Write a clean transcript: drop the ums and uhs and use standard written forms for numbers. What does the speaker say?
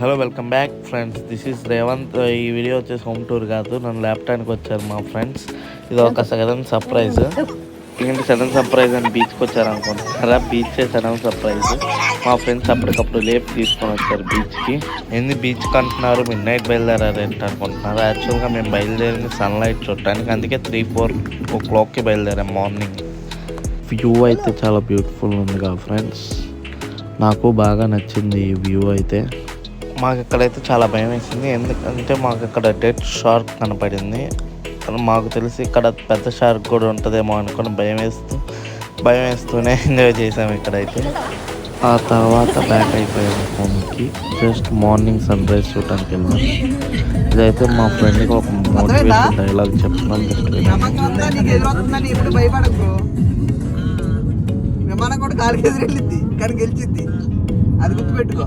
Hello welcome back friends, this is Revanth. ఈ video వచ్చేసి home tour కాదు, నన్ను ల్యాప్టాప్కి వచ్చారు మా ఫ్రెండ్స్. ఇది ఒక సడన్ సర్ప్రైజ్. ఏంటి సడన్ సర్ప్రైజ్ అని బీచ్కి వచ్చారు అనుకుంటున్నారా? Beach sudden surprise. మా ఫ్రెండ్స్ అప్పటికప్పుడు లేపు తీసుకొని వచ్చారు బీచ్కి. ఏంది బీచ్కి అంటున్నారు, మిడ్ నైట్ బయలుదేరారేంటి అనుకుంటున్నారు. యాక్చువల్గా మేము బయలుదేరింది సన్లైట్ చూడటానికి, అందుకే 3-4 o'clockకి బయలుదేరాం మార్నింగ్. వ్యూ అయితే చాలా బ్యూటిఫుల్ ఉంది కదా ఫ్రెండ్స్, నాకు బాగా నచ్చింది ఈ వ్యూ అయితే. మాకు ఇక్కడైతే చాలా భయం వేసింది, ఎందుకంటే మాకు ఇక్కడ డెడ్ షార్క్ కనపడింది. మాకు తెలిసి ఇక్కడ పెద్ద షార్క్ కూడా ఉంటుందేమో అనుకుని భయం వేస్తూనే ఎంజాయ్ చేసాము ఇక్కడైతే. ఆ తర్వాత బ్యాక్ అయిపోయాము హోమ్కి. జస్ట్ మార్నింగ్ సన్ రైజ్ చూడటానికి వెళ్ళాం. ఇదైతే మా ఫ్రెండ్కి ఒక మోటివేషన్ డైలాగ్ చెప్తున్నాం. విమానం కూడా కాలికి ఎదురెళ్ళింది కానీ గెలిచింది, అది గుర్తుపెట్టుకో.